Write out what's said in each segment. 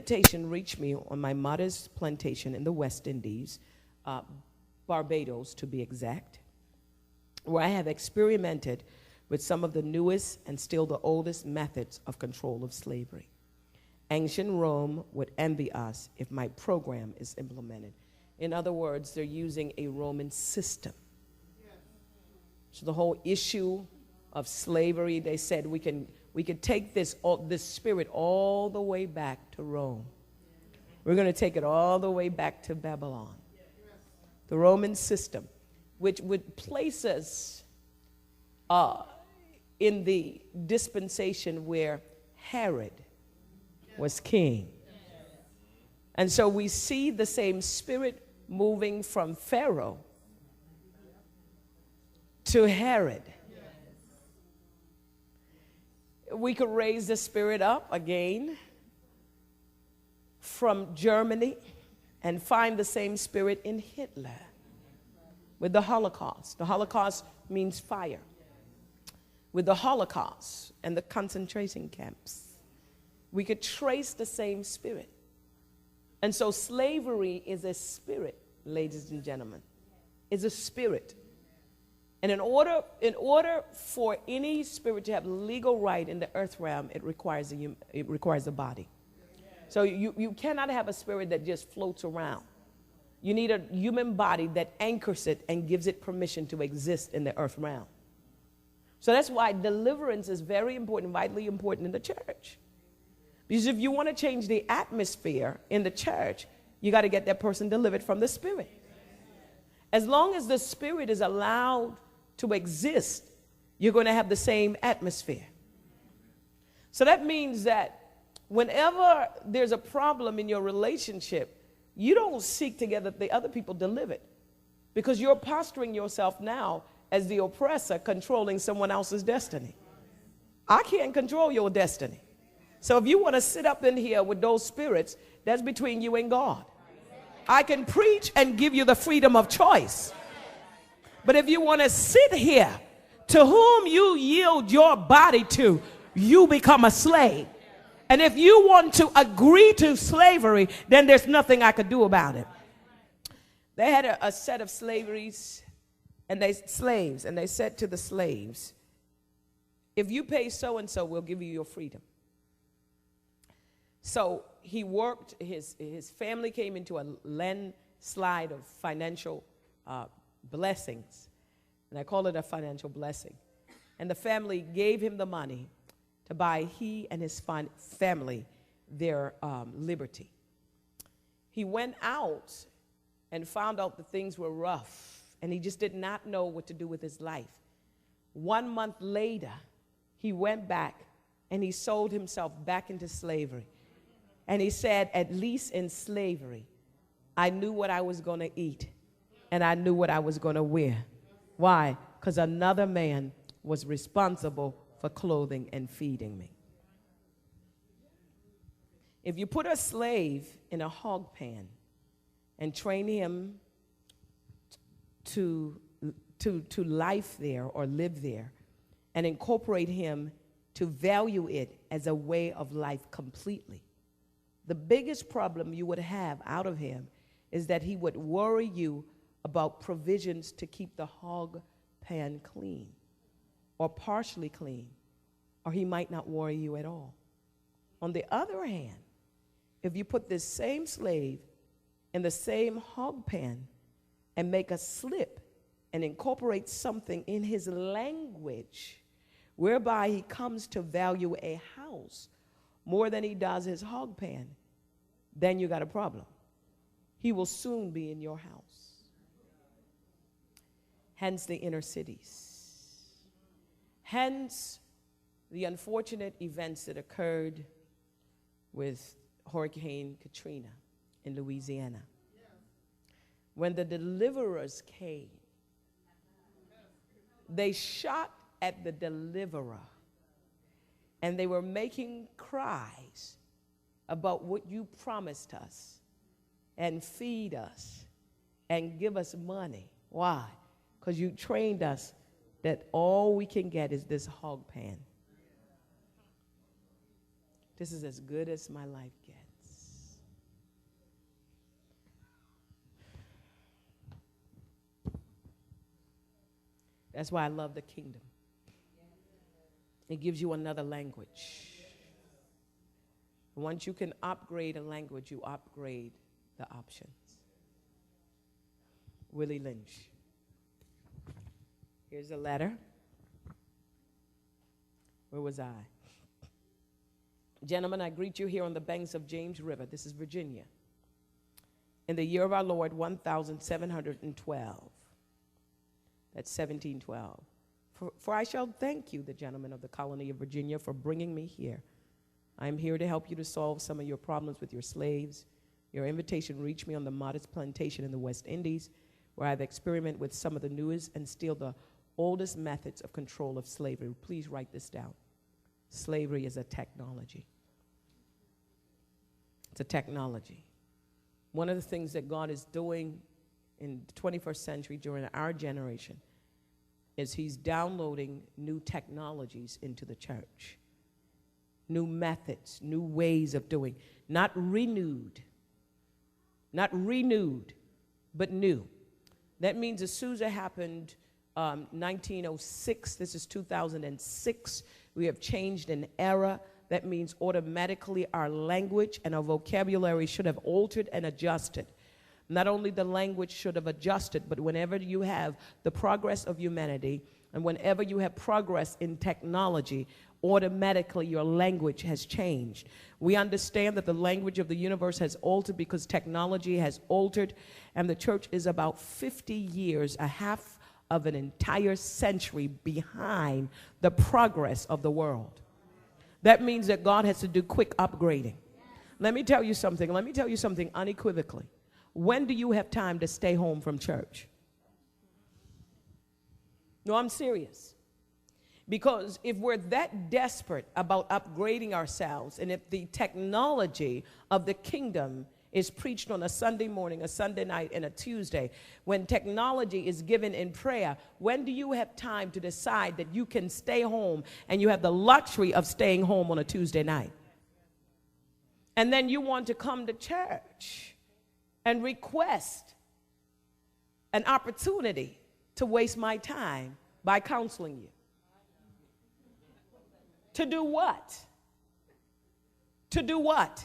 invitation reached me on my modest plantation in the West Indies, Barbados to be exact, where I have experimented with some of the newest and still the oldest methods of control of slavery. Ancient Rome would envy us if my program is implemented. In other words, they're using a Roman system. So the whole issue of slavery, they said we can take this spirit all the way back to Rome. We're going to take it all the way back to Babylon. The Roman system, which would place us in the dispensation where Herod was king. And so we see the same spirit moving from Pharaoh to Herod. We could raise the spirit up again from Germany and find the same spirit in Hitler with the Holocaust. The Holocaust means fire. With the Holocaust and the concentration camps, we could trace the same spirit. And so slavery is a spirit, ladies and gentlemen. It's a spirit. And in order for any spirit to have legal right in the earth realm, it requires a body. So you cannot have a spirit that just floats around. You need a human body that anchors it and gives it permission to exist in the earth realm. So that's why deliverance is very important, vitally important in the church. Because if you want to change the atmosphere in the church, you got to get that person delivered from the spirit. As long as the spirit is allowed to exist, you're going to have the same atmosphere. So that means that whenever there's a problem in your relationship, you don't seek to get the other people delivered, because you're posturing yourself now as the oppressor controlling someone else's destiny. I can't control your destiny. So if you want to sit up in here with those spirits, that's between you and God. I can preach and give you the freedom of choice. But if you want to sit here, to whom you yield your body to, you become a slave. And if you want to agree to slavery, then there's nothing I could do about it. They had a set of slaves, and they said to the slaves, if you pay so-and-so, we'll give you your freedom. So he worked, his family came into a landslide of financial blessings. And I call it a financial blessing. And the family gave him the money to buy he and his family their liberty. He went out and found out that things were rough, and he just did not know what to do with his life. 1 month later, he went back and he sold himself back into slavery. And he said, at least in slavery, I knew what I was going to eat, and I knew what I was going to wear. Why? Because another man was responsible for clothing and feeding me. If you put a slave in a hog pen and train him to life there or live there, and incorporate him to value it as a way of life completely, the biggest problem you would have out of him is that he would worry you about provisions to keep the hog pan clean or partially clean, or he might not worry you at all. On the other hand, if you put this same slave in the same hog pen and make a slip and incorporate something in his language whereby he comes to value a house more than he does his hog pan, then you got a problem. He will soon be in your house. Hence the inner cities. Hence the unfortunate events that occurred with Hurricane Katrina in Louisiana. When the deliverers came, they shot at the deliverer, and they were making cries about what you promised us and feed us and give us money. Why? Because you trained us that all we can get is this hog pan. This is as good as my life gets. That's why I love the kingdom. It gives you another language. Once you can upgrade a language, you upgrade the options. Willie Lynch. Here's a letter. Where was I? Gentlemen, I greet you here on the banks of James River. This is Virginia. In the year of our Lord, 1712. That's 1712. For I shall thank you, the gentlemen of the colony of Virginia, for bringing me here. I am here to help you to solve some of your problems with your slaves. Your invitation reached me on the modest plantation in the West Indies, where I've experimented with some of the newest and still the oldest methods of control of slavery. Please write this down. Slavery is a technology. It's a technology. One of the things that God is doing in the 21st century during our generation is he's downloading new technologies into the church. New methods, new ways of doing. Not renewed, but new. That means Azusa happened 1906. This is 2006. We have changed an era. That means automatically our language and our vocabulary should have altered and adjusted. Not only the language should have adjusted, but whenever you have the progress of humanity and whenever you have progress in technology, automatically your language has changed. We understand that the language of the universe has altered because technology has altered, and the church is about 50 years, a half of an entire century behind the progress of the world. That means that God has to do quick upgrading. Let me tell you something unequivocally. When do you have time to stay home from church? No, I'm serious. Because if we're that desperate about upgrading ourselves, and if the technology of the kingdom is preached on a Sunday morning, a Sunday night, and a Tuesday, when technology is given in prayer, when do you have time to decide that you can stay home and you have the luxury of staying home on a Tuesday night? And then you want to come to church and request an opportunity to waste my time by counseling you. To do what? To do what?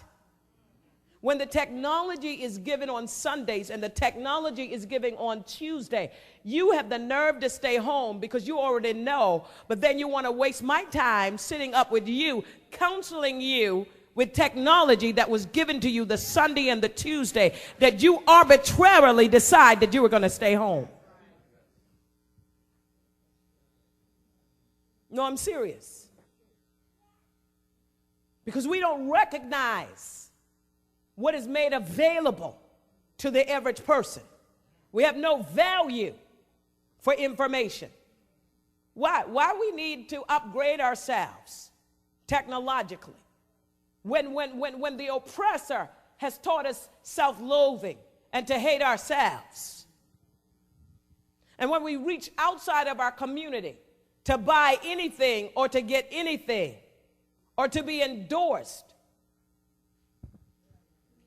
When the technology is given on Sundays and the technology is given on Tuesday, you have the nerve to stay home because you already know, but then you want to waste my time sitting up with you, counseling you with technology that was given to you the Sunday and the Tuesday that you arbitrarily decide that you were going to stay home. No, I'm serious. Because we don't recognize what is made available to the average person. We have no value for information. Why we need to upgrade ourselves technologically? When the oppressor has taught us self-loathing and to hate ourselves. And when we reach outside of our community to buy anything or to get anything, or to be endorsed